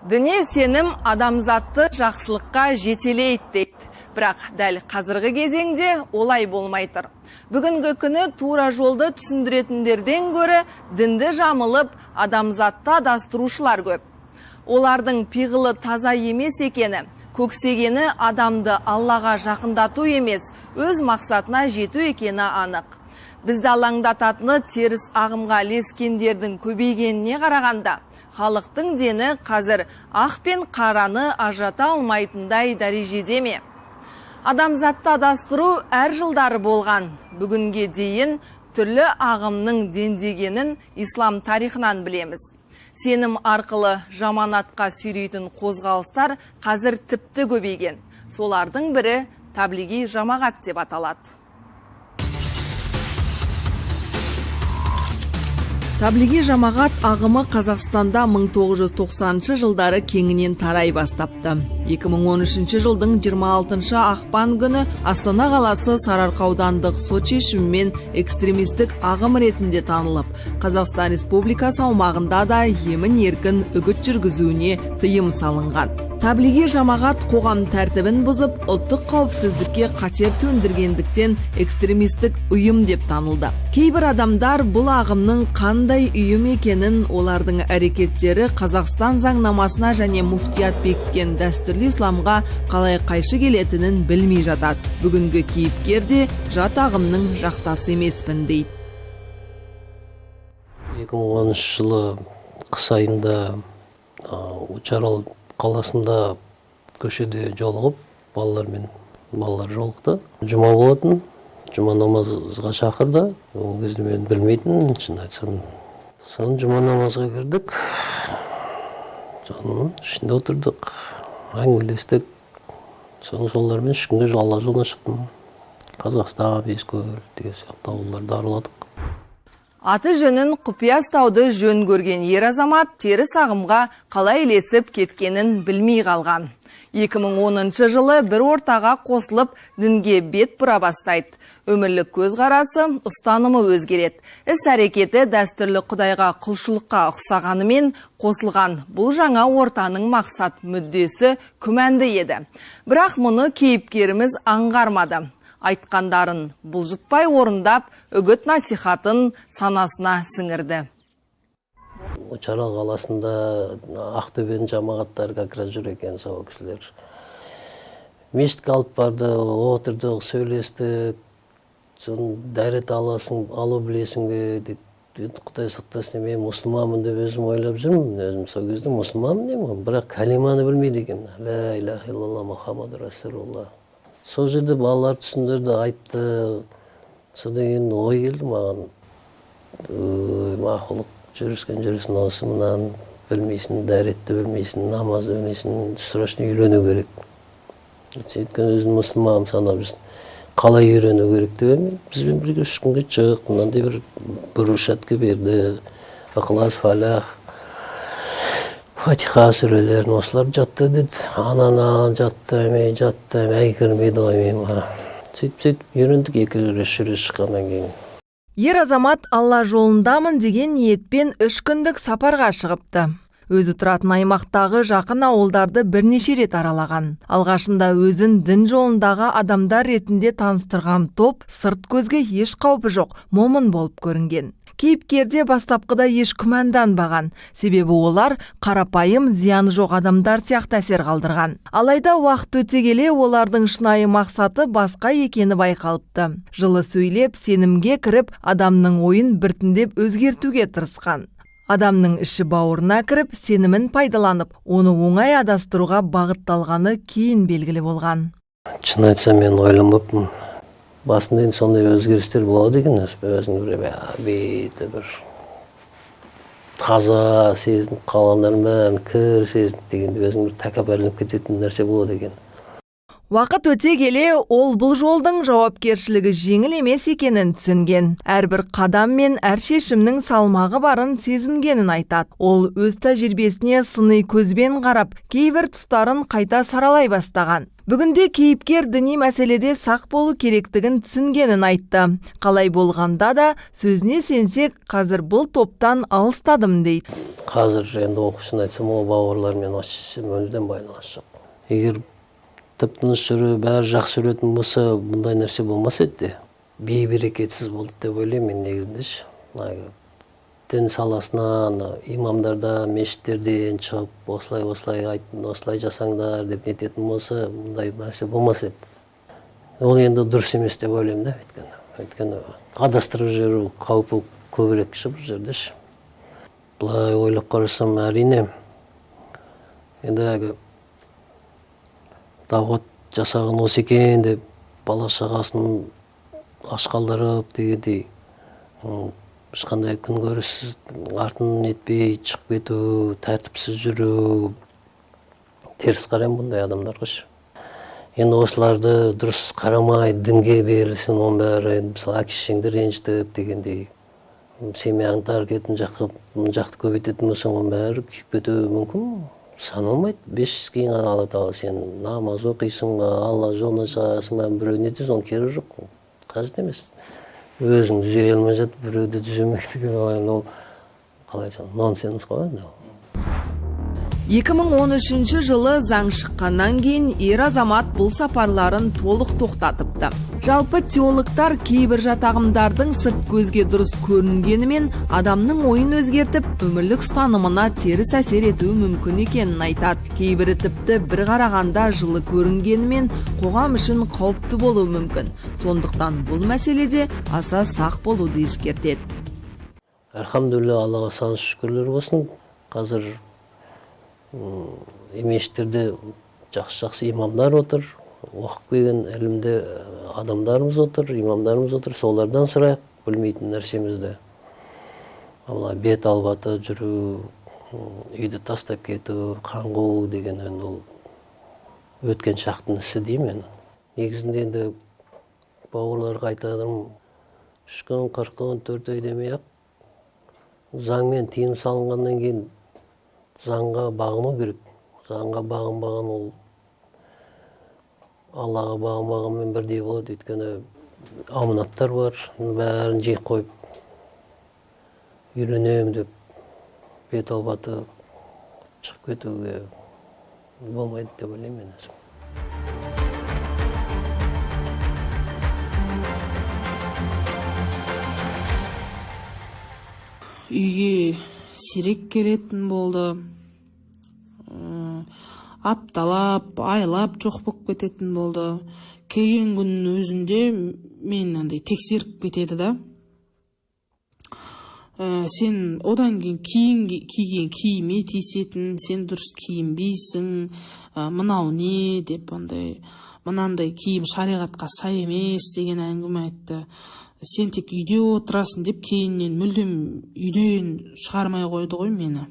Діни сенім адамзатты жақсылыққа жетелейді дейді. Бірақ дәл қазіргі кезеңде олай болмайтыр. Бүгінгі күні тура жолды түсіндіретіндерден гөрі дінді жамылып адамзатты адастырушылар көп. Олардың пиғылы таза емес екені, көксегені адамды Аллаға жақындату емес, өз мақсатына жету екені анық. Бізді алаңдататыны теріс ағымға ілескендердің көбейгеніне қарағанда, халықтың дені қазір ақ пен қараны ажырата алмайтындай дәрежеде ме? Адамзатты адастыру әр жылдары болған. Бүгінге дейін түрлі ағымның дендегенін ислам тарихынан білеміз. Сенім арқылы жаманатқа сүйрейтін қозғалыстар қазір тіпті көбейген. Солардың бірі таблиги жамағат деп аталады. Таблиги жамағат ағымы Қазақстанда 1990 жылдары кеңінен тарай бастапты. 2013 жылдың 26 ақпан күні Астана қаласы Сарыарқа аудандық сот шешімімен экстремистік ағым ретінде танылып, Қазақстан Республикасы аумағында да емін-еркін үгіт жүргізуіне тыйым салынған. Таблиги жамағат қоғам тәртібін бұзып, ұлттық қауіпсіздікке қатер төндіргендіктен экстремистік ұйым деп танылды. Кейбір адамдар бұл ағымның қандай ұйым екенін, олардың әрекеттері Қазақстан заңнамасына және муфтият бекіткен дәстүрлі исламға қалай қайшы келетінін білмей жатады. Бүгінгі кейіпкер де жат ағымның жақтасы емеспін дейді. 2013 жылы қыс айында Учарал қаласында көшеде жолығып, балалар жолықты. Жұма болатын, жұма намазға шақырды. Ол кезде мен білмейтін, шын айтсам. Соны жұма намазға кірдік. Соның ішінде отырдық, әңгімелестік. Соны солармен 3 күнге Алла жолына шықтым. Қазақстан, Бескөл деген сияқты ауылдарды араладық. Аты жөнін құпия ұстауды жөн көрген ер азамат теріс ағымға қалай ілесіп кеткенін білмей қалған. 2010 жылы бір ортаға қосылып дінге бет бұра бастайды. Өмірлік көзқарасы, ұстанымы өзгереді. Іс-әрекеті дәстүрлі Құдайға құлшылыққа ұқсағанымен қосылған бұл жаңа ортаның мақсат мүддесі күмәнді еді. Бірақ мұны кейіпкеріміз аңғармады. Айтқандарын бұлжытпай орындап, үгіт насихатын санасына сіңірді. Учарал қаласында Ақтөбенің жамағаттары қақырат жүр екен сол кісілер. Мешітке алып барды, отырдық, сөйлестік. Соны дәрет алу білесің бе дейді. Құдай сақтасын, мен мұсылманмын деп өзім ойлап жүрмін. Өзім сол кезде мұсылманмын деймін, бірақ калиманы білмейді екен. Ла иляха илlallah Мұхаммаду расулуллах. Сол жерде балалар түсіндірді, айтты. Содан кейін ой келді маған. Мақұлық жүрісін осы мұнан білмейсің, дәретті білмейсің, намазды білмейсің, срочно үйрену керек. Сөйткен өзін мұсылман санап жүрсін. Қалай үйрену керек деп бізбен бірге 3 күнге шық, мынандай бір рұқсатқа берді. Ықылас, Фалах, Фатиха сүрелерін осылар жатты деді. Анана жатты, әй кірмейді оймейм. Сөйтіп үйрендік 2-3 шыққаннан кейін. Ер азамат Алла жолындамын деген ниетпен 3 күндік сапарға шығыпты. Өзі тұратын аймақтағы жақын ауылдарды бірнеше рет аралаған. Алғашында өзін дін жолындағы адамдар ретінде таныстырған топ сырт көзге еш қаупі жоқ, момын болып көрінген. Кейіпкерде бастапқыда еш күмәнданбаған, себебі олар қарапайым зияны жоқ адамдар сияқты әсер қалдырған. Алайда уақыт өте келе олардың шынайы мақсаты басқа екені байқалыпты. Жылы сөйлеп, сенімге кіріп, адамның ойын біртіндеп өзгертуге тырысқан. Адамның іші бауырына кіріп, сенімін пайдаланып, оны оңай адастыруға бағытталғаны кейін белгілі болған. Шын айтсам, мен ойламаппын. Басында енді сондай өзгерістер болады екен, өзің бір таза сезініп, қалғандардың бәрін кір сезініп дегенде өзің бір тәкаппарланып кететін нәрсе болады екен. Уақыт өте келе ол бұл жолдың жауапкершілігі жеңіл емес екенін түсінген. Әрбір қадам мен әр шешімнің салмағы барын сезінгенін айтады. Ол өз тәжірибесіне сыни көзбен қарап, кейбір тұстарын қайта саралай бастаған. Бүгінде кейіпкер діни мәселеде сақ болу керектігін түсінгенін айтты. Қалай болғанда да сөзіне сенсек, қазір бұл топтан алыстадым дейді. Қазір енді оқушыны айтсам, ол бауырлармен мүлдем байланысы жоқ. Егер тып-тыныш жүріп, бәрі жақсы жүретін болса, бұндай нәрсе болмас еді. Бейберекетсіз болды деп ойлаймын мен негізінде. Дін саласынан, имамдарда, мешіттерден шығып, осылай жасаңдар деп нететін болса, бұндай нәрсе болмас еді. Ол енді дұрыс емес деп ойлаймын да, өйткені адастырып жүру қаупі көбірек шығып жүрді. Бұлай ойлап қарасам, әрине, енді дағуат жасаған осы екен деп бала шағасын ашқалдырып дегендей ешқандай күнкөріс артын етпей шығып кету, тәртіпсіз жүру, теріс қараймын бұндай адамдарға. Енді осыларды дұрыс қарамай, дінге берілсін, оның бәрі, мысалы, әке-шешеңді ренжітіп дегендей, семьяңды әрекетін жақты көбейтетін болсаң, оның бәрі күйіп кетуі мүмкін. Саналмайды. 5 кейін Алла Тағала сен намаз оқисың ба, Алла жолына шығасың ба, біреу нетесің, оның керегі жоқ. Қажет емес. Өзің түзей алмай жатып, біреуді түземек деген ол қалай айтсам, нонсенс қой. 2013 жылы заң шыққаннан кейін ер азамат бұл сапарларын толық тоқтатыпты. Жалпы теологтар кейбір жатағымдардың сырт көзге дұрыс көрінгенімен адамның ойын өзгертіп, өмірлік ұстанымына теріс әсер етуі мүмкін екенін айтады. Кейбірі тіпті бір қарағанда жылы көрінгенімен қоғам үшін қауіпті болуы мүмкін. Сондықтан бұл мәселеде аса сақ болуды ескертеді. Әлхамдулилля, Аллаға сан шүкірлер болсын. Қазір мешіттерде жақсы имамдар отыр, оқып келген ілімді адамдарымыз отыр, имамдарымыз отыр, солардан сұрайық білмейтін нәрсемізді. Бет албаты жүру, үйді тастап кету, қаңғу деген ол өткен шақтың ісі деймін. Негізінде енді бауырларға айтадым, 3 күн, 40 күн, 4 ай демей-ақ, заңмен тиын салынғаннан кейін заңға бағыну керек. Заңға бағынбаған ол Аллаға бағынбағанмен бірдей болады. Өйткені аманаттар бар, бәрін жек қойып үйренем деп бет албаты шығып кетуге болмайды деп ойлаймын мен. Үйге сирек келетін болды. Апталап, айлап жоқ болып кететін болды. Келген күннің өзінде мен тексеріп кетеді да. Сен одан кейін киген киіме тиісетін, сен дұрыс киінбейсің, мынау не деп мынандай киім шариғатқа сай емес деген әңгіме айтты. Сен тек үйде отырасың деп кейіннен мүлдем үйден шығармай қойды ғой мені.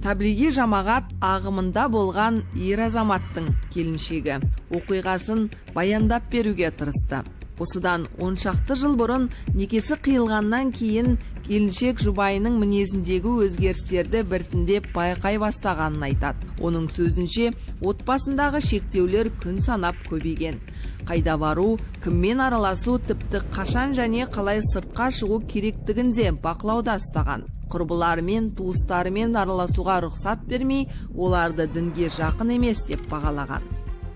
Таблиги жамағат ағымында болған ер азаматтың келіншегі оқиғасын баяндап беруге тырысты. Осыдан 10 шақты жыл бұрын некесі қиылғаннан кейін келіншек жұбайының мінезіндегі өзгерістерді біртіндеп байқай бастағанын айтады. Оның сөзінше, отбасындағы шектеулер күн санап көбейген. Қайда бару, кіммен араласу, тіпті қашан және қалай сыртқа шығу керектігінде бақылауда ұстаған. Құрбыларымен, туыстарымен араласуға рұқсат бермей, оларды дінге жақын емес деп бағалаған.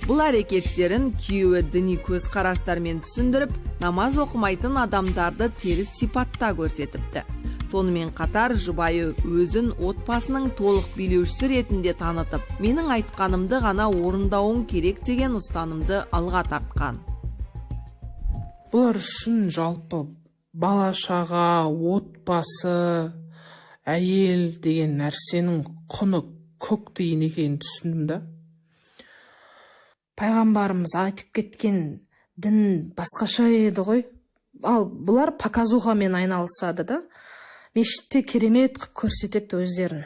Бұл әрекеттерін күйеуі діни көзқарастармен түсіндіріп, намаз оқымайтын адамдарды теріс сипатта көрсетіпті. Сонымен қатар жұбайы өзін отбасының толық билеушісі ретінде танытып, менің айтқанымды ғана орындауың керек деген ұстанымды алға тартқан. Бұлар үшін жалпы бала шаға, отбасы, әйел деген нәрсенің құны көк тиын екенін түсіндім да. Пайғамбарымыз айтып кеткен дін басқаша еді ғой. Ал бұлар показухамен айналысады да. Мешітте керемет қып көрсетеді өздерін.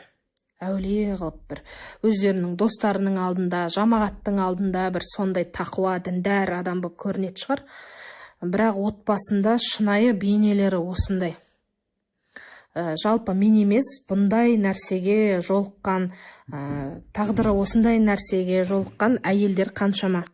әулие қылып бір өздерінің достарының алдында, жамағаттың алдында бір сондай тақуа, діндар адам болып көрінетін шығар. Бірақ отбасында шынайы бейнелері осындай. Жалпы мен емес, бұндай нәрсеге жолыққан, тағдыры осындай нәрсеге жолыққан әйелдер қаншама.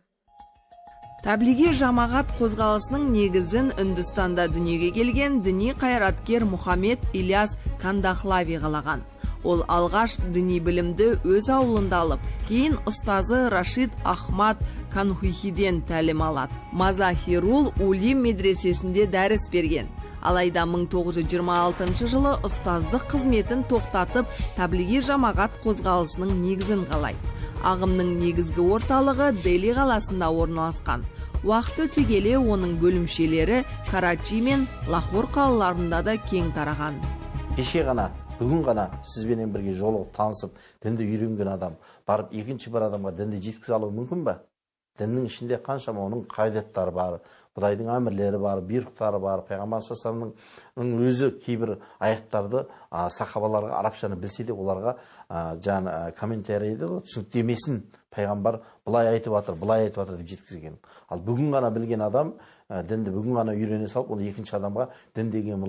Таблиги жамағат қозғалысының негізін Үндістанда дүниеге келген діни қайраткер Мұхаммед Ильяс Кандахлави қалаған. Ол алғаш діни білімді өз ауылында алып, кейін ұстазы Рашид Ахмад Канхухиден тәлім алады. Мазахирул Улим медресесінде дәріс берген. Алайда 1926 жылы ұстаздық қызметін тоқтатып, таблиги жамағат қозғалысының негізін қалайды. Ағымның негізгі орталығы Дели қаласында орналасқан. Уақыт өте келе оның бөлімшелері Карачи мен Лахор қалаларында да кең тараған. Кеше ғана, бүгін ғана сізбенен бірге жолығып танысып, дінді үйренген адам барып екінші бір адамға дінді жеткізе алуы мүмкін ба? Діннің ішінде қаншама оның қағидаттары бар, Құдайдың әмірлері бар, бұйрықтары бар, пайғамбар саллаллаху өзі кейбір аяттарды сахабаларға арабшаны білсе де оларға комментарий түсініктемесін пайғамбар былай айтып жатыр деп жеткізген. Ал бүгін ғана білген адам дінді бүгін ғана үйрене салып, оны екінші адамға дін деген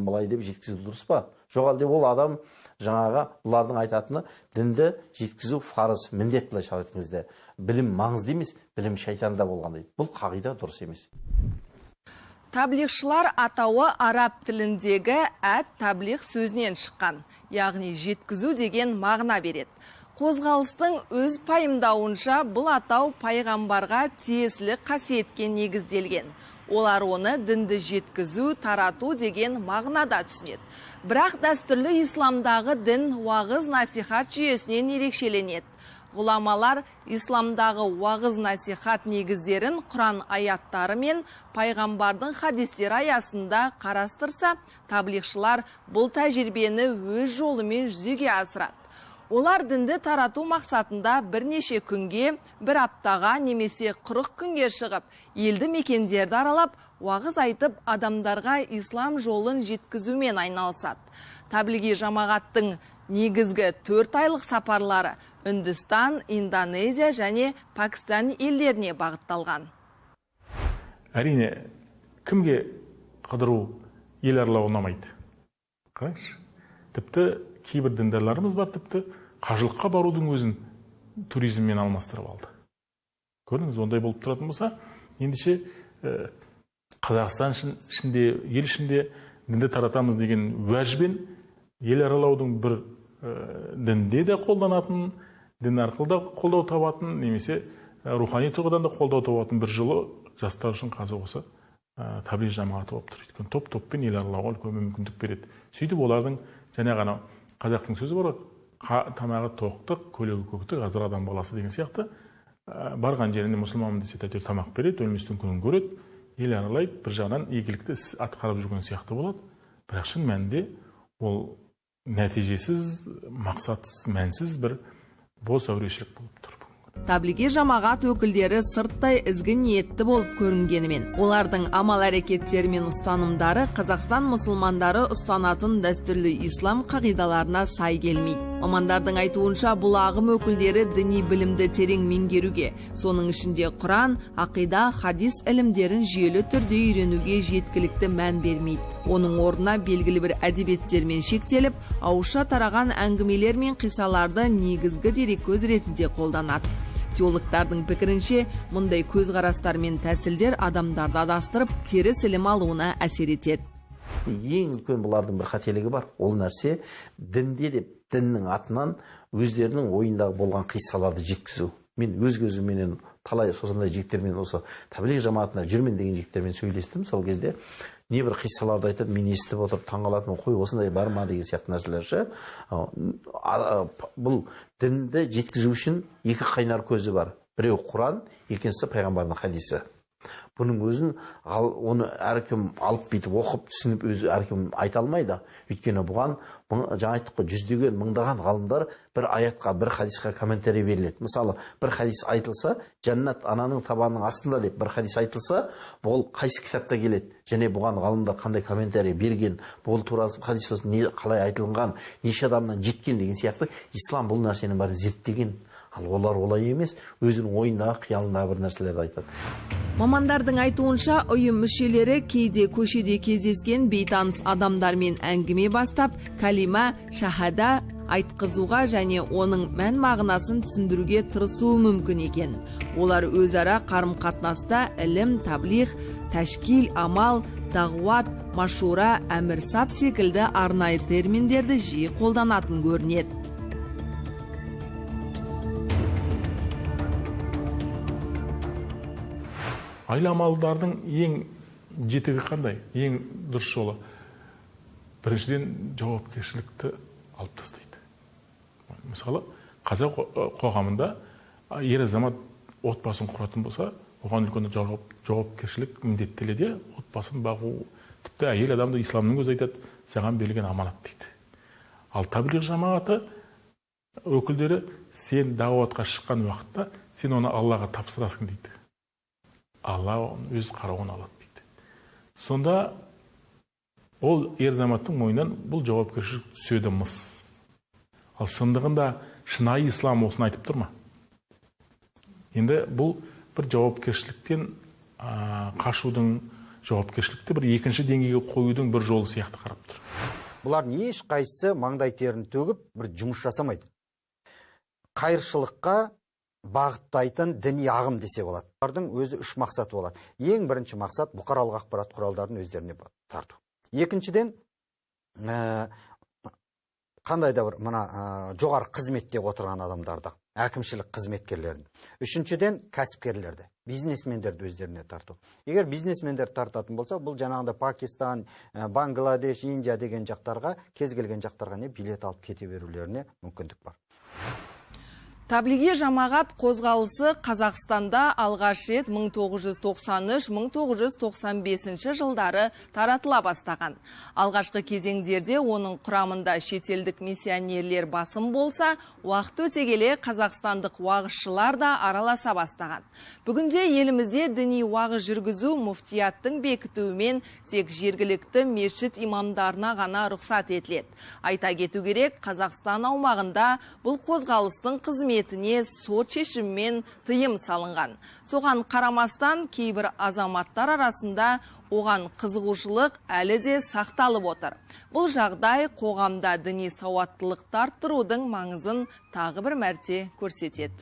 былай деп жеткізу дұрыс па? Жоқ, әлде ол адам жаңағы бұлардың айтатыны дінді жеткізу парыз, міндет былайша айтқан кезде. Білім маңызды емес, білім шайтанда болған дейді. Бұл қағида дұрыс емес. Таблиғшылар атауы араб тіліндегі әт-таблиғ сөзінен шыққан, яғни жеткізу деген мағына береді. Қозғалыстың өз пайымдауынша бұл атау пайғамбарға тиесілі қасиетке негізделген. Олар оны дінді жеткізу, тарату деген мағынада түсінеді. Бірақ дәстүрлі исламдағы дін уағыз насихат жүйесінен ерекшеленеді. Ғұламалар исламдағы уағыз насихат негіздерін Құран аяттары мен пайғамбардың хадистері аясында қарастырса, таблиғшылар бұл тәжірибені өз жолымен жүзеге асырады. Олар дінді тарату мақсатында бірнеше күнге, бір аптаға немесе 40 күнге шығып, елді мекендерді аралап, уағыз айтып, адамдарға ислам жолын жеткізумен айналысады. Таблиги жамағаттың негізгі 4 айлық сапарлары Үндістан, Индонезия және Пакистан елдеріне бағытталған. Әрине, кімге қыдыру ел аралау ұнамайды? Қараңызшы, тіпті кейбір діндарларымыз бар, тіпті қажылыққа барудың өзін туризммен алмастырып алды. Көрдіңіз, ондай болып тұратын болса, ендеше Қазақстан ішінде, ел ішінде дінді таратамыз деген уәжбен ел аралаудың бір дінде де қолданатын, дін арқылы да қолдау табатын, немесе рухани тұрғыдан да қолдау табатын бір жылы жастар үшін қазір осы таблиғ жамағаты болып тұр. Өйткені топ-топпен ел аралауға үлкен мүмкіндік береді. Сөйтіп олардың жаңа ғана қазақтың сөзі бар, тамағы тоқтық, көлігі көктік, азыр адам баласы деген сияқты. Барған жерінде мұсылманмын десе тәтер тамақ береді, өлместен күнін көреді, ел аралайды, бір жағынан игілікті іс атқарып жүрген сияқты болады. Бірақ шын мәнінде ол нәтижесіз, мақсатсыз, мәнсіз бір бос әурешілік болып тұр. Таблиги жамағат өкілдері сырттай ізгі ниетті болып көрінгенімен, олардың амал әрекеттері мен ұстанымдары Қазақстан мұсылмандары ұстанатын дәстүрлі ислам қағидаларына сай келмейді. Мамандардың айтуынша бұл ағым өкілдері діни білімді терең меңгеруге, соның ішінде Құран, ақида, хадис ілімдерін жүйелі түрде үйренуге жеткілікті мән бермейді. Оның орнына белгілі бір әдебиеттермен шектеліп, ауызша тараған әңгімелер мен қиссаларды негізгі дереккөз ретінде қолданады. Теологтардың пікірінше, мұндай көзқарастар мен тәсілдер адамдарды адастырып, теріс ілім алуына әсер етеді. Ең үлкен бұлардың бір қателігі бар. Ол нәрсе дінде деп діннің атынан өздерінің ойындағы болған қиссаларды жеткізу. Мен өз көзімменен талай сосындай жігіттермен осы таблиғ жамағатына жүрмен деген жігіттермен сөйлестім. Сол кезде небір қиссаларды айтады, мен естіп отырып таңғалатынмын, қой осындай бар ма деген сияқты нәрселер. Бұл дінді жеткізу үшін екі қайнар көзі бар. Біреу Құран, екіншісі пайғамбардың хадисі. Бұның өзін оны әркім алып бүйтіп оқып түсініп өзі әркім айта алмайды. Өйткені бұған жаңа айттық қой, жүздеген мыңдаған ғалымдар бір аятқа, бір хадисқа комментарий беріледі. Мысалы, бір хадис айтылса, жәннат ананың табанының астында деп бір хадис айтылса, бұл қайсы кітапта келеді? Және бұған ғалымдар қандай комментарий берген, бұл туралы хадис қалай айтылған, неше адамнан жеткен деген сияқты ислам бұл нәрсенің бәрін зерттеген. Ал олар олай емес, өзінің ойындағы, қиялындағы бір нәрселерді айтады. Мамандардың айтуынша, ұйым мүшелері кейде көшеде кездескен бейтаныс адамдармен әңгіме бастап, калима, шахада айтқызуға және оның мән мағынасын түсіндіруге тырысуы мүмкін екен. Олар өзара қарым-қатынаста ілім, таблиғ, тәшкил, амал, дағуат, машура, әмір-сап секілді арнайы терминдерді жиі қолданатын көрінеді. Айламалдардың ең жетігі қандай? Ең дұрыс жолы. Біріншіден жауапкершілікті алып тастайды. Мысалы, қазақ қоғамында ер азамат отбасын құратын болса, оған үлкен жауапкершілік міндеттеледі, отбасын бағу. Тіпті әйел адамды исламның өзі айтады, саған берілген аманат дейді. Ал таблиғ жамағаты өкілдері сен дағуатқа шыққан уақытта сен оны Аллаға тапсырасың дейді. Алла өз қарауын алады дейді. Сонда ол ер азаматтың мойнынан бұл жауапкершілік түседі мыс. Ал шындығында шынайы ислам осыны айтып тұр ма? Енді бұл бір жауапкершіліктен қашудың, жауапкершілікті бір екінші деңгейге қоюдың бір жолы сияқты қарап тұр. Бұлар ешқайсысы маңдай терін төгіп бір жұмыс жасамайды. Қайыршылыққа бағыттайтын діни ағым десе болады. Олардың өзі үш мақсаты болады. Ең бірінші мақсат бұқаралық ақпарат құралдарын өздеріне тарту. Екіншіден, қандай да бір жоғары қызметте отырған адамдарды, әкімшілік қызметкерлерін. Үшіншіден, кәсіпкерлерді, бизнесмендерді өздеріне тарту. Егер бизнесмендер тартатын болса, бұл жаңағында Пакистан, Бангладеш, Индия деген жақтарға, кез келген жақтарға билет алып кете берулеріне мүмкіндік бар. Таблиғи жамағат қозғалысы Қазақстанда алғаш рет 1993-1995 жылдары таратыла бастаған. Алғашқы кезеңдерде оның құрамында шетелдік миссионерлер басым болса, уақыт өте келе қазақстандық уағызшылар да араласа бастаған. Бүгінде елімізде діни уағыз жүргізу муфтияттың бекітуімен тек жергілікті мешіт имамдарына ғана рұқсат етіледі. Айта кету керек, Қазақстан аумағында бұл қозғалыстың қызметіне сот шешімімен тыйым салынған. Соған қарамастан кейбір азаматтар арасында оған қызығушылық әлі де сақталып отыр. Бұл жағдай қоғамда діни сауаттылықты арттырудың маңызын тағы бір мәрте көрсетеді.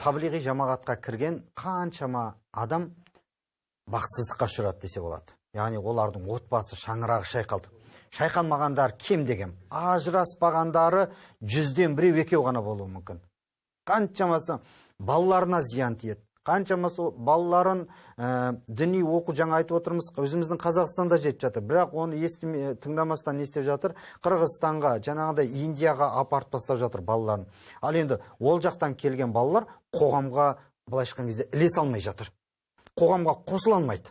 Таблиғи жамағатқа кірген қаншама адам бақытсыздыққа ұшырады десе болады. Яғни олардың отбасы шаңырағы шайқалды. Шайқалмағандар кем деген, ажыраспағандары 100-ден 1-2 ғана болуы мүмкін. Қаншамасы балаларына зиян тиеді. Қаншамасы балаларын діни оқу, жаңа айтып отырмыз, өзіміздің Қазақстанда жетіп жатыр. Бірақ оны тыңдамастан не істеп жатыр? Қырғызстанға, жаңағыдай Индияға апарып тастап жатыр балаларын. Ал енді ол жақтан келген балалар қоғамға былай шыққан кезде ілесе алмай жатыр. Қоғамға қосыла алмайды.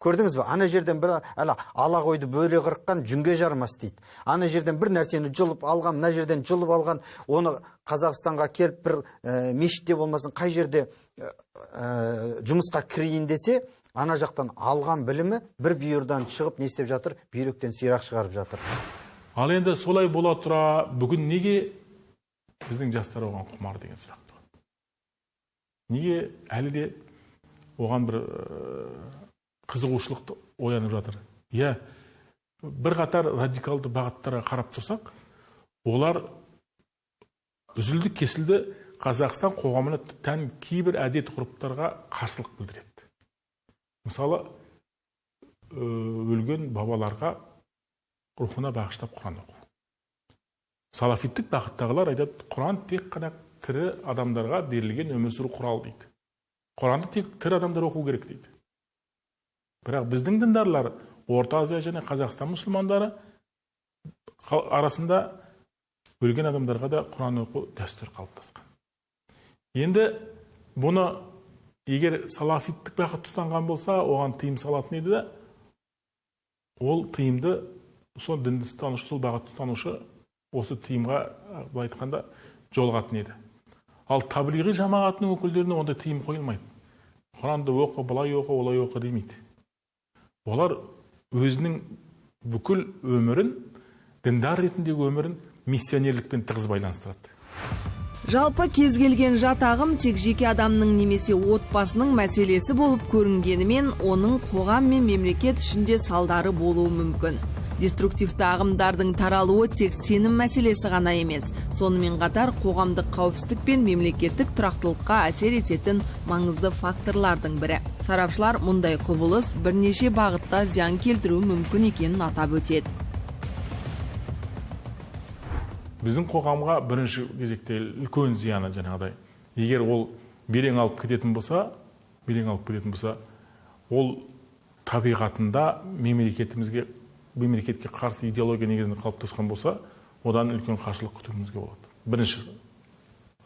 Көрдіңіз бе? Ана жерден бір ала қойды бөле қырыққан жүнге жармас дейді. Ана жерден бір нәрсені жұлып алған, мына жерден жұлып алған, оны Қазақстанға келіп бір мешітте болмасын, қай жерде жұмысқа кірейін десе, ана жақтан алған білімі бір бүйірден шығып не істеп жатыр? Бүйректен сирақ шығарып жатыр. Ал енді солай бола тұра, бүгін неге біздің жастар оған құмар деген сұрақ болады. Неге әлі де оған бір қызығушылықты оянып жатыр? Бір қатар радикалды бағыттарға қарап тұрсақ, олар үзілді кесілді Қазақстан қоғамына тән кейбір әдет ғұрыптарға қарсылық білдіреді. Мысалы, өлген бабаларға рухына бағыштап Құран оқу. Салафиттік бағыттағылар айтады, Құран тек қана тірі адамдарға берілген өмір сүру құралы дейді. Құранды тек тірі адамдар оқу керек дейді. Бірақ біздің діндарлар, Орта Азия және Қазақстан мұсылмандары арасында өлген адамдарға да Құран оқу дәстүр қалыптасқан. Енді бұны егер салафиттік бағыт ұстанған болса, оған тыйым салатын еді да, ол тыйымды сол дінді ұстанушы, сол бағыт ұстанушы осы тыйымға былай айтқанда жолығатын еді. Ал таблиғи жамағатының өкілдеріне ондай тыйым қойылмайды. Құранды оқы, былай оқы, олай оқы демейді. Олар өзінің бүкіл өмірін, діндар ретіндегі өмірін миссионерлікпен тығыз байланыстырады. Жалпы кез келген жат ағым тек жеке адамның немесе отбасының мәселесі болып көрінгенімен, оның қоғам мен мемлекет ішінде салдары болуы мүмкін. Деструктивті ағымдардың таралуы тек сенім мәселесі ғана емес, сонымен қатар қоғамдық қауіпсіздік пен мемлекеттік тұрақтылыққа әсер ететін маңызды факторлардың бірі. Сарапшылар мұндай құбылыс бірнеше бағытта зиян келтіруі мүмкін екенін атап өтеді. Біздің қоғамға бірінші кезекте үлкен зияны жаңағыдай. Егер ол белең алып кететін болса, ол табиғатында мемлекетке қарсы идеология негізінде қалыптасқан болса, одан үлкен қарсылық күтуімізге болады. Бірінші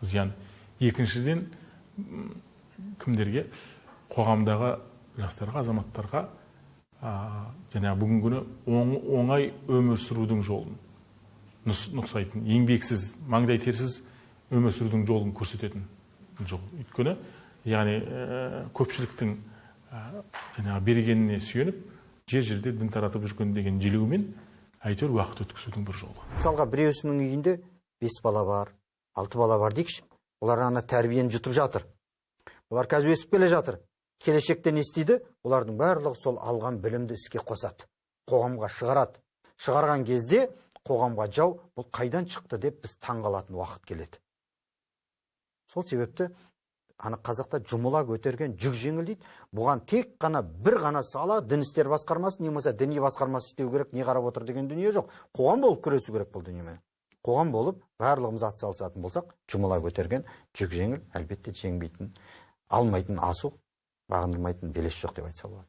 зиян. Екіншіден, кімдерге? Қоғамдағы жастарға, азаматтарға бүгінгі күні оңай өмір сүрудің жолын нұқсайтын, еңбексіз, маңдай терсіз өмір сүрудің жолын көрсететін жол. Өйткені, яғни көпшіліктің бергеніне сүйеніп, жер-жерде дін таратып жүрген деген желеумен әйтеуір уақыт өткізудің бір жолы. Мысалға, біреуісінің үйінде 5 бала бар, 6 бала бар дейікші. Олар ана тәрбиені жұтып жатыр. Олар қазір өсіп келе жатыр. Келешекте не істейді? Олардың барлығы сол алған білімді іске қосады. Қоғамға шығарады. Шығарған кезде қоғамға жау, бұл қайдан шықты деп біз таңғалатын уақыт келеді. Сол себепті ана қазақта жұмыла көтерген жүк жеңіл дейді. Бұған тек қана бір ғана сала дін істер басқармасы, немесе діни басқармасы істеу керек, не қарап отыр деген дүние жоқ. Қоғам болып күресу керек бұл дүниемен. Қоғам болып барлығымыз атсалысатын болсақ, жұмыла көтерген жүк жеңіл, әлбетте жеңбейтін, алмайтын асу, бағындырмайтын белес жоқ деп айтса болады.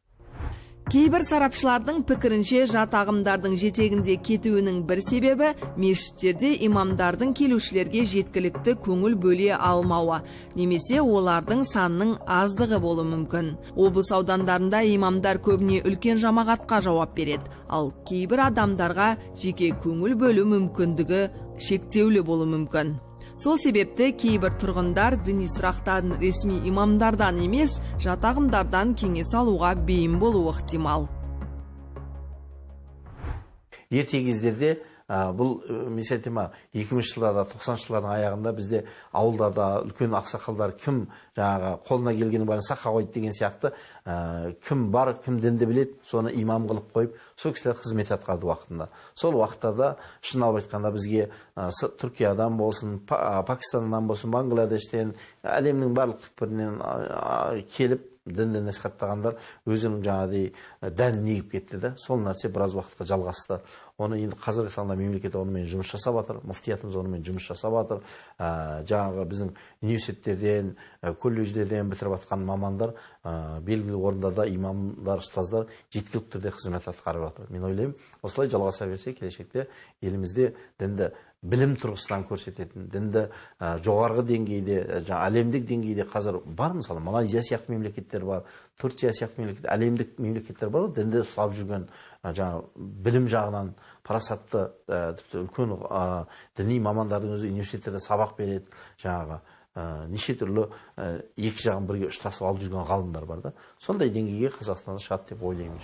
Кейбір сарапшылардың пікірінше жат ағымдардың жетегінде кетуінің бір себебі мешіттерде имамдардың келушілерге жеткілікті көңіл бөле алмауы, немесе олардың санының аздығы болуы мүмкін. Облыс аудандарында имамдар көбіне үлкен жамағатқа жауап береді, ал кейбір адамдарға жеке көңіл бөлу мүмкіндігі шектеулі болуы мүмкін. Сол себепті кейбір тұрғындар діни сұрақтан ресми имамдардан емес, жат ағымдардан кеңес алуға бейім болуы ықтимал. Ерте кездерде бұл месетема 2000 жылдарда 90 жылдардың аяғында бізде ауылдарда үлкен ақсақалдар кім жаңағы қолына келгені барын саққа қойды деген сияқты кім бар, кім дінді біледі, соны имам қылып қойып, сол кісілер қызмет атқарды уақытында. Сол уақыттарда шын алып айтқанда бізге Түркиядан болсын, Пакистаннан болсын, Бангладештен, әлемнің барлық түкпірінен келіп дінді насихаттағандар өзінің жаңағыдай дән негіп кетті да. Сол нәрсе біраз уақытқа жалғасты. Оны енді қазіргі таңда мемлекет онымен жұмыс жасап жатыр, мұфтиятымыз онымен жұмыс жасап жатыр. Жаңағы біздің университеттерден, колледждерден бітіріп жатқан мамандар белгілі орындарда имамдар, ұстаздар жеткілікті түрде қызмет атқарып жатыр. Мен ойлаймын, осылай жалғаса берсе, келешекте елімізде дінді білім тұрғысынан көрсететін, дінді жоғарғы деңгейде, әлемдік деңгейде қазір бар, мысалы Малайзия сияқты мемлекеттер бар, Турция сияқты мемлекеттер, әлемдік мемлекеттер бар, дінді ұстап жүрген білім жағынан парасатты, үлкен діни мамандардың өзі университеттерде сабақ береді, жаңағы неше түрлі екі жағын бірге ұштасып алып жүрген ғалымдар бар да. Сондай деңгейге Қазақстанда шығады деп ойлаймын.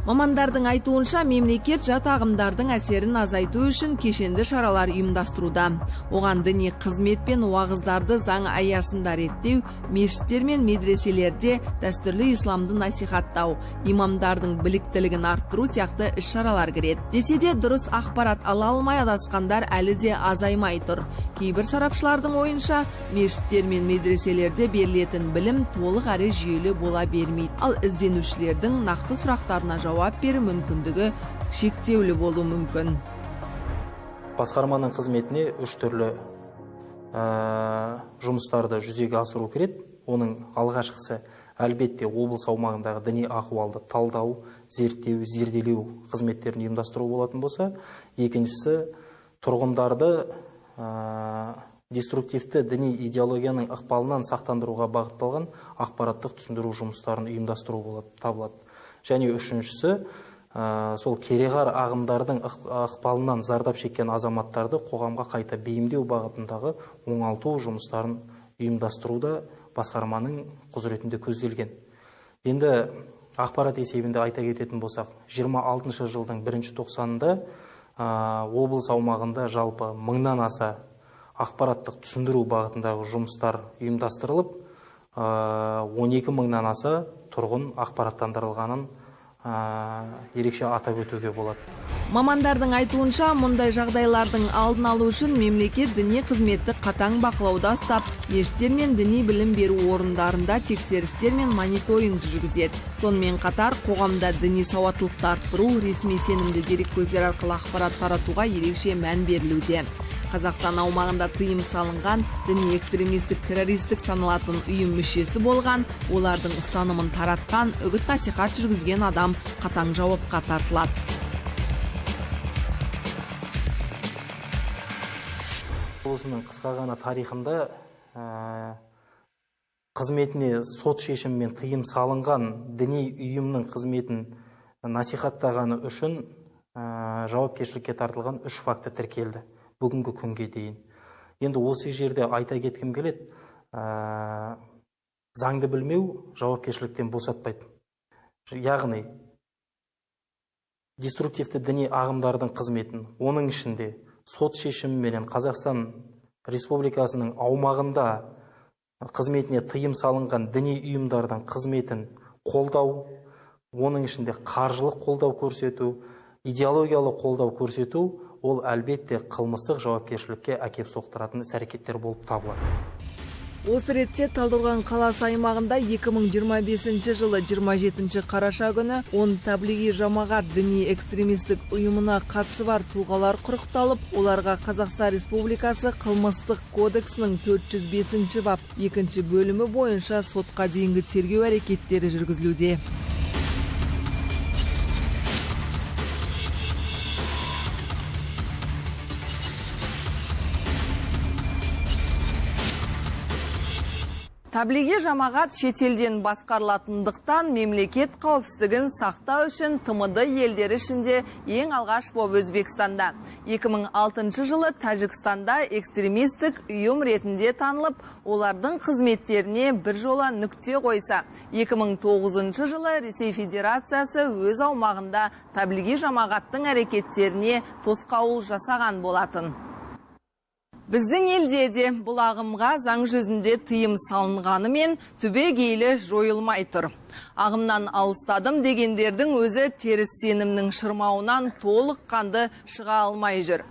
Мамандардың айтуынша мемлекет жат ағымдардың әсерін азайту үшін кешенді шаралар ұйымдастыруда. Оған діни қызмет пен уағыздарды заң аясында реттеу, мешіттер мен медреселерде дәстүрлі исламды насихаттау, имамдардың біліктілігін арттыру сияқты іс-шаралар кіреді. Десе де дұрыс ақпарат ала алмай адасқандар әлі де азаймай тұр. Кейбір сарапшылардың ойынша, мешіттер мен медреселерде берілетін білім толық әрі жүйелі бола бермейді. Ал ізденушілердің нақты сұрақтарына жауап беру мүмкіндігі шектеулі болуы мүмкін. Басқарманың қызметіне 3 түрлі жұмыстарды жүзеге асыру керек. Оның алғашқысы әлбетте облыс аумағындағы діни ахуалды талдау, зерттеу, зерделеу қызметтерін ұйымдастыру болатын болса, екіншісі тұрғындарды деструктивті діни идеологияның ықпалынан сақтандыруға бағытталған ақпараттық түсіндіру жұмыстарын ұйымдастыру болып табылады. Және үшіншісі, сол кереғар ағымдардың ықпалынан зардап шеккен азаматтарды қоғамға қайта бейімдеу бағытындағы оңалту жұмыстарын ұйымдастыруда басқарманың құзыретінде көзделген. Енді ақпарат есебінде айта кететін болсақ, 26 жылдың 1-тоқсанында облыс аумағында жалпы 1000-нан аса ақпараттық түсіндіру бағытындағы жұмыстар ұйымдастырылып, 12 мыңнан аса тұрғын ақпараттандырылғанын ерекше атап өтуге болады. Мамандардың айтуынша, мұндай жағдайлардың алдын алу үшін мемлекет діни қызметті қатаң бақылауда ұстап, мешіттер мен діни білім беру орындарында тексерістер мен мониторинг жүргізеді. Сонымен қатар, қоғамда діни сауаттылықты арттыру, ресми сенімді дереккөздер арқылы ақпарат таратуға ерекше мән берілуде. Қазақстан аумағында тыйым салынған, діни экстремистік террористік саналатын ұйым мүшесі болған, олардың ұстанымын таратқан, үгіт насихат жүргізген адам қатаң жауапқа тартылады. Осының қысқа ғана тарихында қызметіне сот шешімімен тыйым салынған діни ұйымның қызметін насихаттағаны үшін жауапкершілікке тартылған 3 факті тіркелді бүгінгі күнге дейін. Енді осы жерде айта кеткім келеді, заңды білмеу жауапкершіліктен босатпайды. Яғни деструктивті діни ағымдардың қызметін, оның ішінде сот шешімімен Қазақстан Республикасының аумағында қызметіне тыйым салынған діни ұйымдардың қызметін қолдау, оның ішінде қаржылық қолдау көрсету, идеологиялық қолдау көрсету, ол әлбетте қылмыстық жауапкершілікке әкеп соқтыратын іс-әрекеттер болып табылады. Осы ретте Талдықорған қаласы аймағында 2025 жылы 27 қараша күні 10 таблиғи жамағат діни экстремистік ұйымына қатысы бар тұлғалар құрықталып, оларға Қазақстан Республикасы қылмыстық кодексінің 405 бап 2 бөлімі бойынша сотқа дейінгі тергеу әрекеттері жүргізілуде. Таблиғи жамағат шетелден басқарылатындықтан мемлекет қауіпсіздігін сақтау үшін ТМД елдері ішінде ең алғаш болып Өзбекстанда. 2006 жылы Тәжікстанда экстремистік ұйым ретінде танылып, олардың қызметтеріне бір жола нүкте қойса, 2009 жылы Ресей Федерациясы өз аумағында таблиғи жамағаттың әрекеттеріне тосқауыл жасаған болатын. Біздің елде де бұл ағымға заң жүзінде тыйым салынғанымен түбегейлі жойылмай тұр. Ағымнан алыстадым дегендердің өзі теріс сенімнің шырмауынан толыққанды шыға алмай жүр.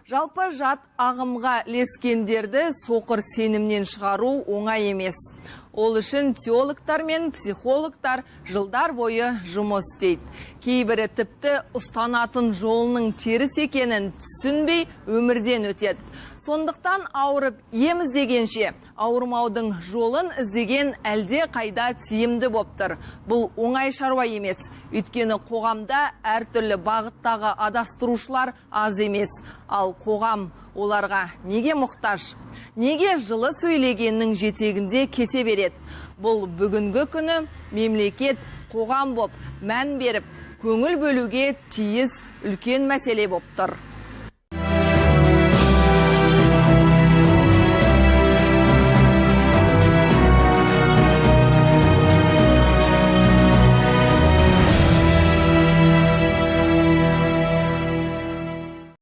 Жалпы жат ағымға ілескендерді соқыр сенімнен шығару оңай емес. Ол үшін теологтар мен психологтар жылдар бойы жұмыс істейді. Кейбірі тіпті ұстанатын жолының теріс екенін түсінбей өмірден өтеді. Сондықтан ауырып ем іздегенше, ауырмаудың жолын іздеген әлде қайда тиімді болып тұр. Бұл оңай шаруа емес. Өйткені қоғамда әртүрлі бағыттағы адастырушылар аз емес. Ал қоғам оларға неге мұқтаж? Неге жылы сөйлегеннің жетегінде кесе береді? Бұл бүгінгі күні мемлекет, қоғам боп мән беріп, көңіл бөлуге тиіс үлкен мәселе болып тұр.